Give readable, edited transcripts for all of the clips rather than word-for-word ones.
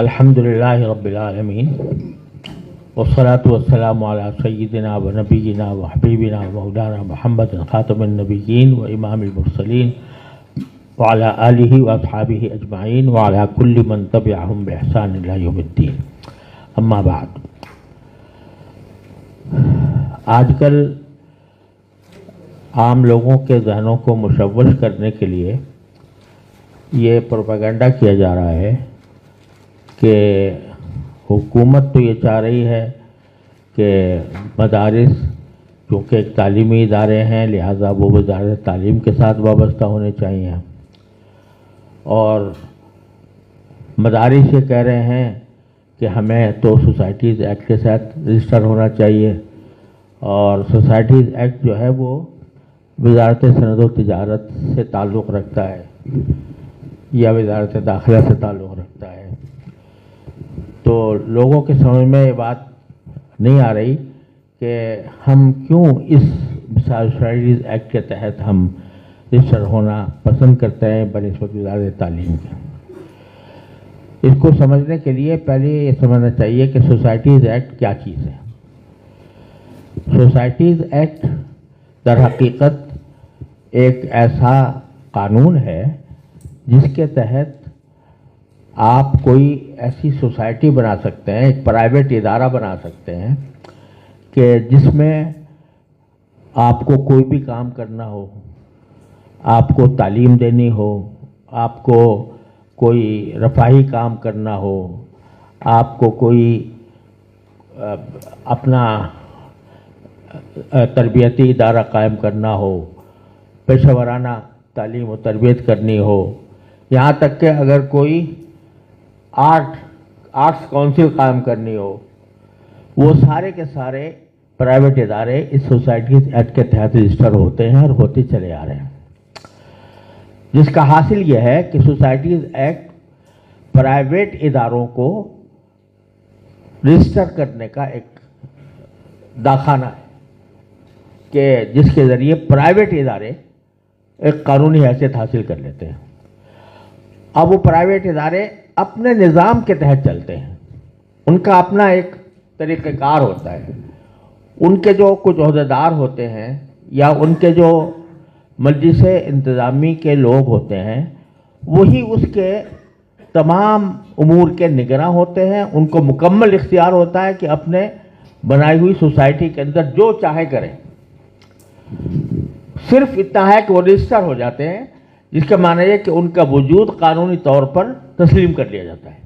الحمد للہ رب العالمین والصلاة والسلام علی سیدنا و نبینا و حبیبنا و مولانا محمد خاتم النبیین و امام المرسلین وعلی آلہ و اصحابہ اجمعین وعلی کل من تبعہم بإحسان الی یوم الدین. اما بعد، آج کل عام لوگوں کے ذہنوں کو مشوش کرنے کے لیے یہ پروپیگنڈا کیا جا رہا ہے کہ حکومت تو یہ چاہ رہی ہے کہ مدارس چونکہ ایک تعلیمی ادارے ہیں لہذا وہ وزارت تعلیم کے ساتھ وابستہ ہونے چاہیے، اور مدارس یہ کہہ رہے ہیں کہ ہمیں تو سوسائٹیز ایکٹ کے ساتھ رجسٹر ہونا چاہیے، اور سوسائٹیز ایکٹ جو ہے وہ وزارت صنعت و تجارت سے تعلق رکھتا ہے یا وزارت داخلہ سے تعلق رکھتا ہے. تو لوگوں کے سمجھ میں یہ بات نہیں آ رہی کہ ہم کیوں اس سوسائٹیز ایکٹ کے تحت ہم رجسٹر ہونا پسند کرتے ہیں بنسبت وزارت تعلیم کے. اس کو سمجھنے کے لیے پہلے یہ سمجھنا چاہیے کہ سوسائٹیز ایکٹ کیا چیز ہے. سوسائٹیز ایکٹ در حقیقت ایک ایسا قانون ہے جس کے تحت آپ کوئی ایسی سوسائٹی بنا سکتے ہیں، ایک پرائیویٹ ادارہ بنا سکتے ہیں کہ جس میں آپ کو کوئی بھی کام کرنا ہو، آپ کو تعلیم دینی ہو، آپ کو کوئی رفاہی کام کرنا ہو، آپ کو کوئی اپنا تربیتی ادارہ قائم کرنا ہو، پیشہ ورانہ تعلیم و تربیت کرنی ہو، یہاں تک کہ اگر کوئی آرٹس کونسل قائم کرنی ہو، وہ سارے کے سارے پرائیویٹ ادارے اس سوسائٹیز ایکٹ کے تحت رجسٹر ہوتے ہیں اور ہوتے چلے آ رہے ہیں. جس کا حاصل یہ ہے کہ سوسائٹیز ایکٹ پرائیویٹ اداروں کو رجسٹر کرنے کا ایک داخانہ ہے کہ جس کے ذریعے پرائیویٹ ادارے ایک قانونی حیثیت حاصل کر لیتے ہیں. اب وہ پرائیویٹ ادارے اپنے نظام کے تحت چلتے ہیں، ان کا اپنا ایک طریقہ کار ہوتا ہے. ان کے جو کچھ عہدیدار ہوتے ہیں یا ان کے جو مجلس انتظامی کے لوگ ہوتے ہیں وہی اس کے تمام امور کے نگراں ہوتے ہیں. ان کو مکمل اختیار ہوتا ہے کہ اپنے بنائی ہوئی سوسائٹی کے اندر جو چاہے کریں. صرف اتنا ہے کہ وہ رجسٹر ہو جاتے ہیں، جس کا معنی ہے کہ ان کا وجود قانونی طور پر تسلیم کر لیا جاتا ہے.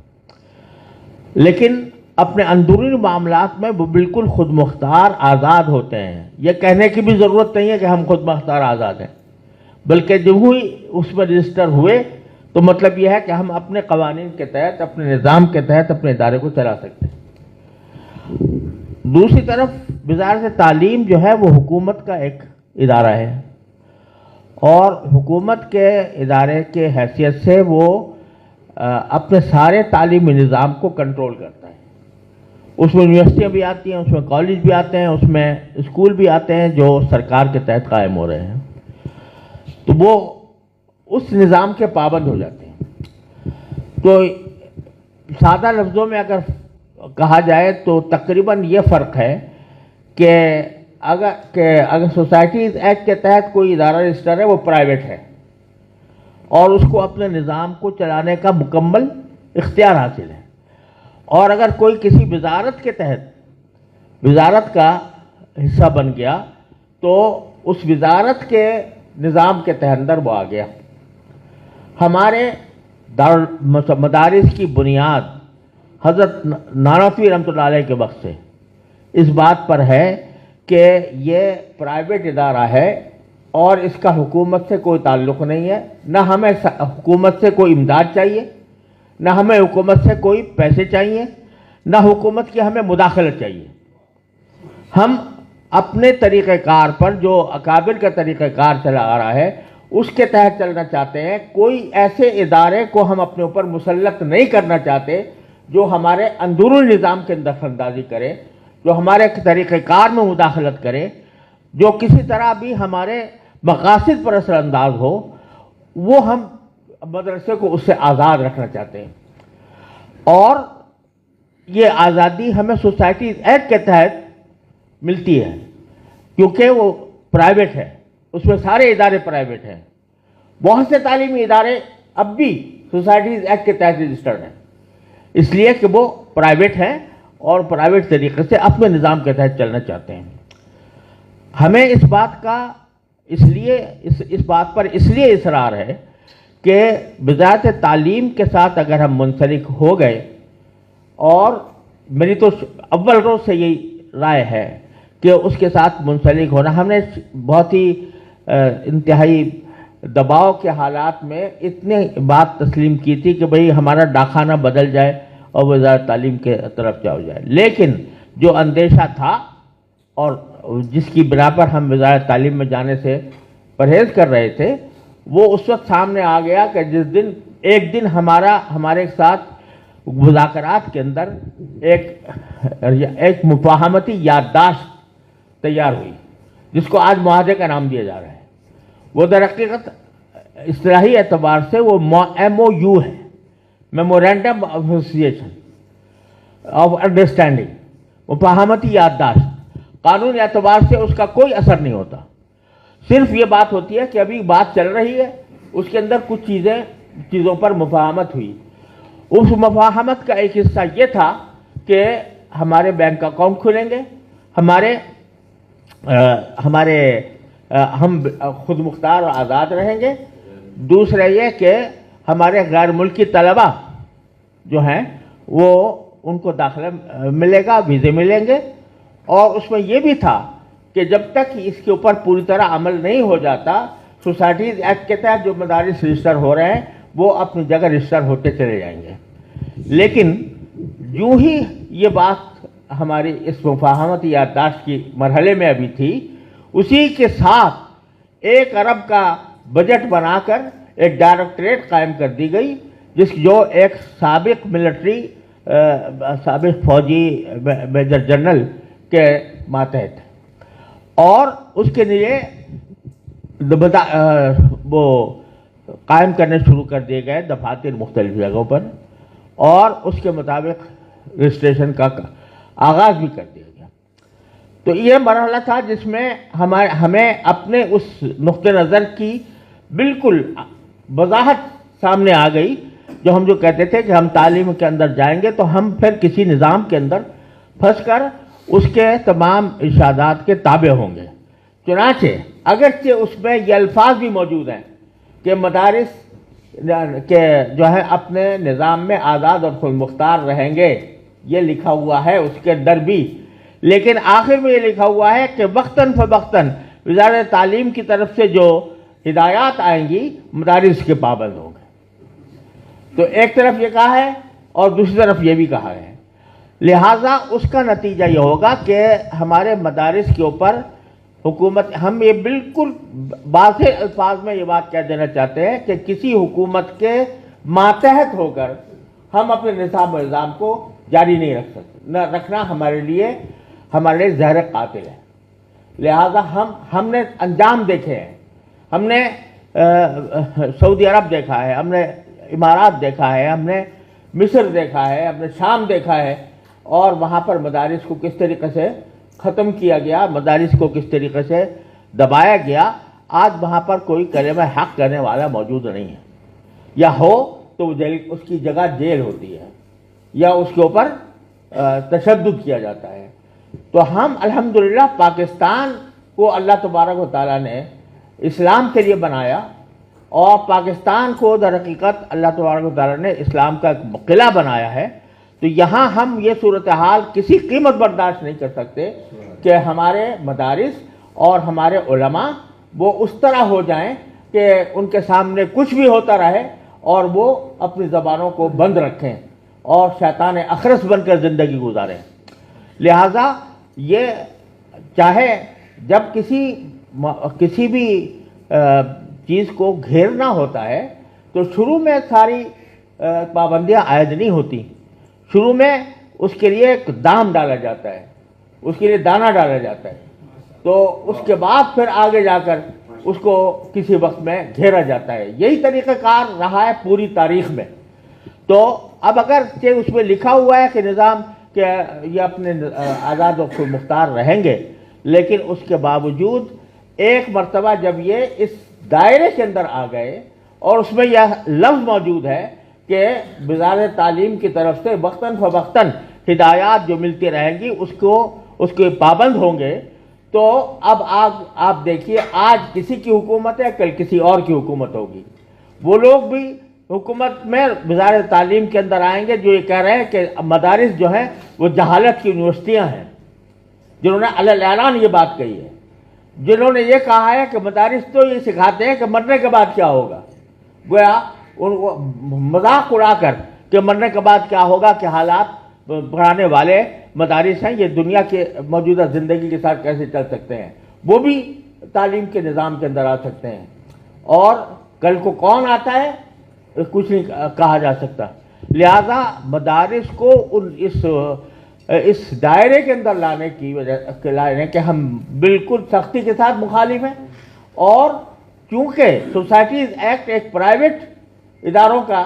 لیکن اپنے اندرونی معاملات میں وہ بالکل خود مختار آزاد ہوتے ہیں. یہ کہنے کی بھی ضرورت نہیں ہے کہ ہم خود مختار آزاد ہیں، بلکہ جب ہی اس میں رجسٹر ہوئے تو مطلب یہ ہے کہ ہم اپنے قوانین کے تحت، اپنے نظام کے تحت اپنے ادارے کو چلا سکتے ہیں. دوسری طرف وزارت تعلیم جو ہے وہ حکومت کا ایک ادارہ ہے، اور حکومت کے ادارے کے حیثیت سے وہ اپنے سارے تعلیمی نظام کو کنٹرول کرتا ہے. اس میں یونیورسٹیاں بھی آتی ہیں، اس میں کالج بھی آتے ہیں، اس میں اسکول بھی آتے ہیں جو سرکار کے تحت قائم ہو رہے ہیں، تو وہ اس نظام کے پابند ہو جاتے ہیں. تو سادہ لفظوں میں اگر کہا جائے تو تقریباً یہ فرق ہے کہ اگر سوسائٹیز ایکٹ کے تحت کوئی ادارہ رجسٹر ہے وہ پرائیویٹ ہے اور اس کو اپنے نظام کو چلانے کا مکمل اختیار حاصل ہے، اور اگر کوئی کسی وزارت کے تحت وزارت کا حصہ بن گیا تو اس وزارت کے نظام کے تحت اندر وہ آ گیا. ہمارے مدارس کی بنیاد حضرت نانوتوی رحمۃ اللہ علیہ کے وقت سے اس بات پر ہے کہ یہ پرائیویٹ ادارہ ہے اور اس کا حکومت سے کوئی تعلق نہیں ہے. نہ ہمیں حکومت سے کوئی امداد چاہیے، نہ ہمیں حکومت سے کوئی پیسے چاہیے، نہ حکومت کی ہمیں مداخلت چاہیے. ہم اپنے طریقہ کار پر جو اکابر کا طریقہ کار چلا آ رہا ہے اس کے تحت چلنا چاہتے ہیں. کوئی ایسے ادارے کو ہم اپنے اوپر مسلط نہیں کرنا چاہتے جو ہمارے اندرونی نظام کے اندر دخل اندازی کرے، جو ہمارے طریقہ کار میں مداخلت کرے، جو کسی طرح بھی ہمارے مقاصد پر اثر انداز ہو، وہ ہم مدرسے کو اس سے آزاد رکھنا چاہتے ہیں. اور یہ آزادی ہمیں سوسائٹیز ایکٹ کے تحت ملتی ہے، کیونکہ وہ پرائیویٹ ہے، اس میں سارے ادارے پرائیویٹ ہیں. بہت سے تعلیمی ادارے اب بھی سوسائٹیز ایکٹ کے تحت رجسٹرڈ ہیں، اس لیے کہ وہ پرائیویٹ ہیں اور پرائیویٹ طریقے سے اپنے نظام کے تحت چلنا چاہتے ہیں. ہمیں اس بات کا اس بات پر اس لیے اصرار ہے کہ وزارت تعلیم کے ساتھ اگر ہم منسلک ہو گئے، اور میری تو اول روز سے یہی رائے ہے کہ اس کے ساتھ منسلک ہونا، ہم نے بہت ہی انتہائی دباؤ کے حالات میں اتنی بات تسلیم کی تھی کہ بھئی ہمارا ڈاکخانہ بدل جائے اور وزارت تعلیم کے طرف جاؤ جائے، لیکن جو اندیشہ تھا اور جس کی بنا پر ہم وزارت تعلیم میں جانے سے پرہیز کر رہے تھے، وہ اس وقت سامنے آ گیا کہ جس دن ایک دن ہمارے ساتھ مذاکرات کے اندر ایک مفاہمتی یادداشت تیار ہوئی، جس کو آج معاہدے کا نام دیا جا رہا ہے. وہ در حقیقت اصطلاحی اعتبار سے وہ MOU ہے، memorandum of association of understanding, مفاہمتی یادداشت. قانون اعتبار سے اس کا کوئی اثر نہیں ہوتا، صرف یہ بات ہوتی ہے کہ ابھی بات چل رہی ہے، اس کے اندر کچھ چیزوں پر مفاہمت ہوئی. اس مفاہمت کا ایک حصہ یہ تھا کہ ہمارے بینک اکاؤنٹ کھلیں گے، ہم خود مختار اور آزاد رہیں گے. دوسرا یہ کہ ہمارے غیر ملکی طلبہ جو ہیں وہ ان کو داخلہ ملے گا، ویزے ملیں گے. اور اس میں یہ بھی تھا کہ جب تک اس کے اوپر پوری طرح عمل نہیں ہو جاتا، سوسائٹیز ایکٹ کے تحت جو مدارس رجسٹر ہو رہے ہیں وہ اپنی جگہ رجسٹر ہوتے چلے جائیں گے. لیکن یوں ہی یہ بات ہماری اس مفاہمتی یادداشت کی مرحلے میں ابھی تھی، اسی کے ساتھ 1 ارب کا بجٹ بنا کر ایک ڈائریکٹریٹ قائم کر دی گئی، جو ایک سابق فوجی میجر جنرل کے ماتحت، اور اس کے لیے وہ قائم کرنے شروع کر دیے گئے دفاتر مختلف جگہوں پر، اور اس کے مطابق رجسٹریشن کا آغاز بھی کر دیا گیا. تو یہ مرحلہ تھا جس میں ہمیں اپنے اس نقطہ نظر کی بالکل وضاحت سامنے آ گئی، ہم جو کہتے تھے کہ ہم تعلیم کے اندر جائیں گے تو ہم پھر کسی نظام کے اندر پھنس کر اس کے تمام ارشادات کے تابع ہوں گے. چنانچہ اگرچہ اس میں یہ الفاظ بھی موجود ہیں کہ مدارس کے جو ہے اپنے نظام میں آزاد اور خود مختار رہیں گے، یہ لکھا ہوا ہے اس کے اندر بھی، لیکن آخر میں یہ لکھا ہوا ہے کہ وقتاً فوقتاً وزارت تعلیم کی طرف سے جو ہدایات آئیں گی مدارس کے پابند ہوں گے. تو ایک طرف یہ کہا ہے اور دوسری طرف یہ بھی کہا ہے، لہٰذا اس کا نتیجہ یہ ہوگا کہ ہمارے مدارس کے اوپر حکومت، ہم یہ بالکل واضح الفاظ میں یہ بات کہہ دینا چاہتے ہیں کہ کسی حکومت کے ماتحت ہو کر ہم اپنے نظام و نظام کو جاری نہیں رکھ سکتے، نہ رکھنا ہمارے لیے زہر قاتل ہے. لہذا ہم نے انجام دیکھے ہیں، ہم نے سعودی عرب دیکھا ہے، ہم نے امارات دیکھا ہے، ہم نے مصر دیکھا ہے، ہم نے شام دیکھا ہے، اور وہاں پر مدارس کو کس طریقے سے ختم کیا گیا، مدارس کو کس طریقے سے دبایا گیا. آج وہاں پر کوئی کلمہ حق کرنے والا موجود نہیں ہے، یا ہو تو اس کی جگہ جیل ہوتی ہے یا اس کے اوپر تشدد کیا جاتا ہے. تو ہم الحمدللہ پاکستان کو اللہ تبارک و تعالیٰ نے اسلام کے لیے بنایا، اور پاکستان کو در حقیقت اللہ تبارک و تعالیٰ نے اسلام کا ایک قلعہ بنایا ہے. تو یہاں ہم یہ صورتحال کسی قیمت برداشت نہیں کر سکتے کہ ہمارے مدارس اور ہمارے علماء وہ اس طرح ہو جائیں کہ ان کے سامنے کچھ بھی ہوتا رہے اور وہ اپنی زبانوں کو بند رکھیں اور شیطان اخرس بن کر زندگی گزاریں. لہٰذا یہ چاہے جب کسی بھی چیز کو گھیرنا ہوتا ہے تو شروع میں ساری پابندیاں عائد نہیں ہوتی، شروع میں اس کے لیے ایک دام ڈالا جاتا ہے، اس کے لیے دانہ ڈالا جاتا ہے، تو اس کے بعد پھر آگے جا کر اس کو کسی وقت میں گھیرا جاتا ہے. یہی طریقہ کار رہا ہے پوری تاریخ میں. تو اب اگر اس میں لکھا ہوا ہے کہ نظام کہ یہ اپنے آزاد و خود مختار رہیں گے، لیکن اس کے باوجود ایک مرتبہ جب یہ اس دائرے کے اندر آ گئے اور اس میں یہ لفظ موجود ہے کہ وزارت تعلیم کی طرف سے وقتاً فوقتاً ہدایات جو ملتی رہیں گی اس کے پابند ہوں گے، تو اب آپ دیکھیے آج کسی کی حکومت ہے، کل کسی اور کی حکومت ہوگی، وہ لوگ بھی حکومت میں وزارت تعلیم کے اندر آئیں گے جو یہ کہہ رہے ہیں کہ مدارس جو ہیں وہ جہالت کی یونیورسٹیاں ہیں، جنہوں نے علی الاعلان یہ بات کہی ہے، جنہوں نے یہ کہا ہے کہ مدارس تو یہ سکھاتے ہیں کہ مرنے کے بعد کیا ہوگا، گویا ان کو مذاق اڑا کر کہ مرنے کے بعد کیا ہوگا کہ حالات پڑھانے والے مدارس ہیں، یہ دنیا کے موجودہ زندگی کے ساتھ کیسے چل سکتے ہیں، وہ بھی تعلیم کے نظام کے اندر آ سکتے ہیں، اور کل کو کون آتا ہے کچھ نہیں کہا جا سکتا۔ لہذا مدارس کو اس دائرے کے اندر لانے کی وجہ کہ ہم بالکل سختی کے ساتھ مخالف ہیں، اور چونکہ سوسائٹیز ایکٹ ایک پرائیویٹ اداروں کا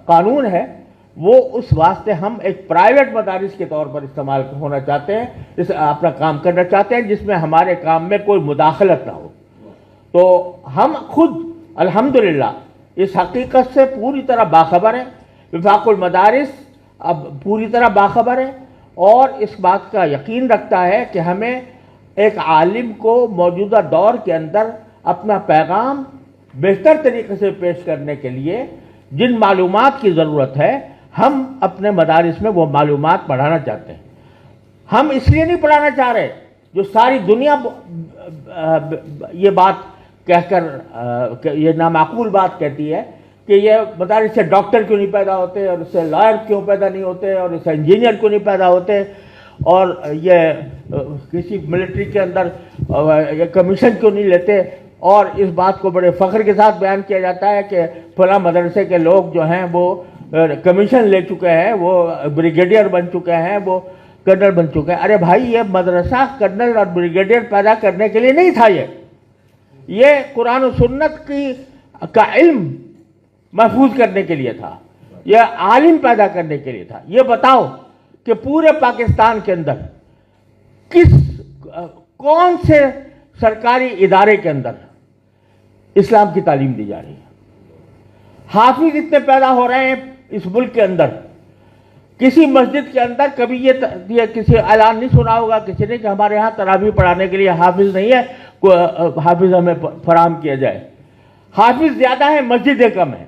قانون ہے، وہ اس واسطے ہم ایک پرائیویٹ مدارس کے طور پر استعمال ہونا چاہتے ہیں، اپنا کام کرنا چاہتے ہیں جس میں ہمارے کام میں کوئی مداخلت نہ ہو۔ تو ہم خود الحمدللہ اس حقیقت سے پوری طرح باخبر ہیں، وفاق المدارس اب پوری طرح باخبر ہے اور اس بات کا یقین رکھتا ہے کہ ہمیں ایک عالم کو موجودہ دور کے اندر اپنا پیغام بہتر طریقے سے پیش کرنے کے لیے جن معلومات کی ضرورت ہے، ہم اپنے مدارس میں وہ معلومات پڑھانا چاہتے ہیں۔ ہم اس لیے نہیں پڑھانا چاہ رہے جو ساری دنیا یہ بات کہہ کر یہ نامعقول بات کہتی ہے کہ یہ مدارس سے ڈاکٹر کیوں نہیں پیدا ہوتے، اور اس سے لائر کیوں پیدا نہیں ہوتے، اور اس سے انجینئر کیوں نہیں پیدا ہوتے، اور یہ کسی ملٹری کے اندر یہ کمیشن کیوں نہیں لیتے، اور اس بات کو بڑے فخر کے ساتھ بیان کیا جاتا ہے کہ فلاں مدرسے کے لوگ جو ہیں وہ کمیشن لے چکے ہیں، وہ بریگیڈیئر بن چکے ہیں، وہ کرنل بن چکے ہیں۔ ارے بھائی، یہ مدرسہ کرنل اور بریگیڈیئر پیدا کرنے کے لیے نہیں تھا، یہ قرآن و سنت کا علم محفوظ کرنے کے لیے تھا، یہ عالم پیدا کرنے کے لیے تھا۔ یہ بتاؤ کہ پورے پاکستان کے اندر کون سے سرکاری ادارے کے اندر اسلام کی تعلیم دی جا رہی ہے؟ حافظ اتنے پیدا ہو رہے ہیں اس ملک کے اندر، کسی مسجد کے اندر کبھی یہ کسی اعلان نہیں سنا ہوگا کسی نے کہ ہمارے ہاں تراویح پڑھانے کے لیے حافظ نہیں ہے، حافظ ہمیں فراہم کیا جائے۔ حافظ زیادہ ہیں، مسجدیں کم ہیں۔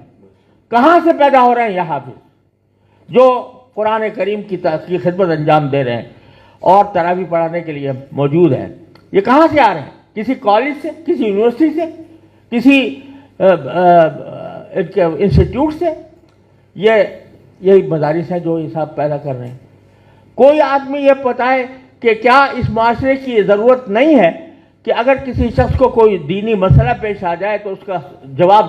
کہاں سے پیدا ہو رہے ہیں یہ حافظ جو قرآن کریم کی خدمت انجام دے رہے ہیں اور تراویح پڑھانے کے لیے موجود ہیں؟ یہ کہاں سے آ رہے ہیں؟ کسی کالج سے، کسی یونیورسٹی سے، کسی انسٹیٹیوٹ سے؟ یہی مدارس ہیں جو یہ سب پیدا کر رہے ہیں۔ کوئی آدمی یہ بتائے کہ کیا اس معاشرے کی یہ ضرورت نہیں ہے کہ اگر کسی شخص کو کوئی دینی مسئلہ پیش آ جائے تو اس کا جواب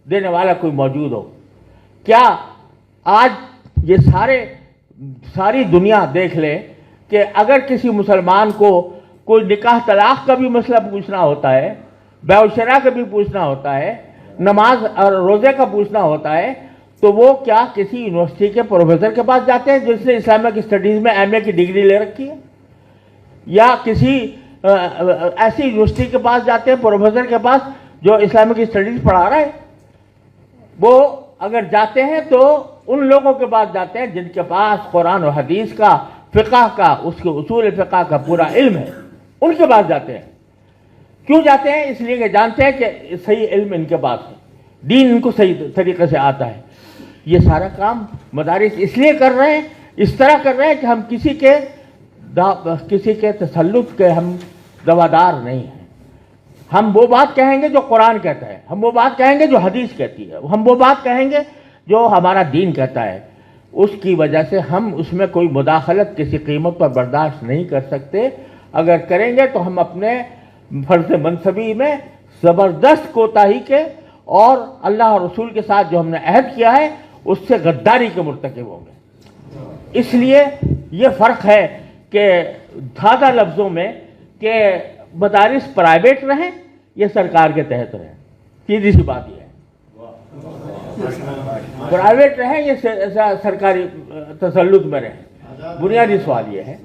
دینے والا کوئی موجود ہو؟ کیا آج یہ ساری دنیا دیکھ لے کہ اگر کسی مسلمان کو کوئی نکاح طلاق کا بھی مسئلہ پوچھنا ہوتا ہے، بیع و شراء کا بھی پوچھنا ہوتا ہے، نماز اور روزے کا پوچھنا ہوتا ہے، تو وہ کیا کسی یونیورسٹی کے پروفیسر کے پاس جاتے ہیں جس نے اسلامک اسٹڈیز میں ایم اے کی ڈگری لے رکھی ہے، یا کسی ایسی یونیورسٹی کے پاس جاتے ہیں پروفیسر کے پاس جو اسلامک اسٹڈیز پڑھا رہا ہے؟ وہ اگر جاتے ہیں تو ان لوگوں کے پاس جاتے ہیں جن کے پاس قرآن و حدیث کا، فقہ کا، اس کے اصول فقہ کا پورا علم ہے، ان کے پاس جاتے ہیں۔ کیوں جاتے ہیں؟ اس لیے کہ جانتے ہیں کہ صحیح علم ان کے پاس ہے، دین ان کو صحیح طریقے سے آتا ہے۔ یہ سارا کام مدارس اس لیے کر رہے ہیں، اس طرح کر رہے ہیں کہ ہم کسی کے تسلط کے ہم دوادار نہیں ہیں۔ ہم وہ بات کہیں گے جو قرآن کہتا ہے، ہم وہ بات کہیں گے جو حدیث کہتی ہے، ہم وہ بات کہیں گے جو ہمارا دین کہتا ہے۔ اس کی وجہ سے ہم اس میں کوئی مداخلت کسی قیمت پر برداشت نہیں کر سکتے۔ اگر کریں گے تو ہم اپنے فرض منصبی میں زبردست کوتاہی کے اور اللہ اور رسول کے ساتھ جو ہم نے عہد کیا ہے اس سے غداری کے مرتکب ہوں گے۔ اس لیے یہ فرق ہے کہ سادہ لفظوں میں کہ مدارس پرائیویٹ رہیں یا سرکار کے تحت رہیں، سیدھی سی بات یہ ہے۔ پرائیویٹ رہیں یا سرکاری تسلط میں رہیں، بنیادی سوال یہ ہے.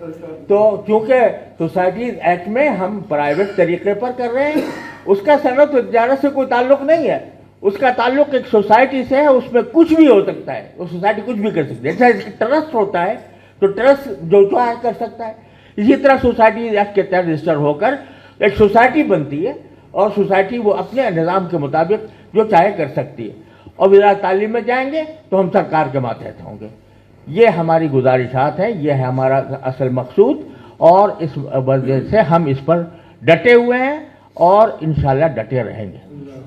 تو چونکہ سوسائٹیز ایکٹ میں ہم پرائیویٹ طریقے پر کر رہے ہیں، اس کا صنعت و تجارت سے کوئی تعلق نہیں ہے، اس کا تعلق ایک سوسائٹی سے ہے. اس میں کچھ بھی ہو سکتا ہے، وہ سوسائٹی کچھ بھی کر سکتی ہے. جیسا ٹرسٹ ہوتا ہے تو ٹرسٹ جو چاہے کر سکتا ہے. اسی طرح سوسائٹی ایکٹ کے تحت رجسٹر ہو کر ایک سوسائٹی بنتی ہے، اور سوسائٹی وہ اپنے نظام کے مطابق جو چاہے کر سکتی ہے. اور وزارت تعلیم میں جائیں گے تو ہم سرکار کے ماتحت ہوں گے. یہ ہماری گزارشات ہیں، یہ ہے ہمارا اصل مقصود، اور اس وجہ سے ہم اس پر ڈٹے ہوئے ہیں اور انشاءاللہ ڈٹے رہیں گے.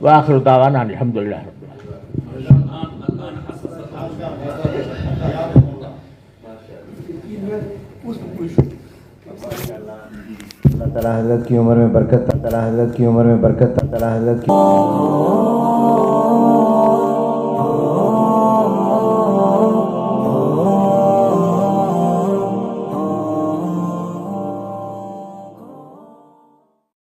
وآخر دعوانا الحمدللہ رب العالمین. اللہ تعالیٰ حضرت کی عمر میں برکت، اللہ تعالیٰ حضرت کی عمر میں برکت، اللہ تعالیٰ حضرت کی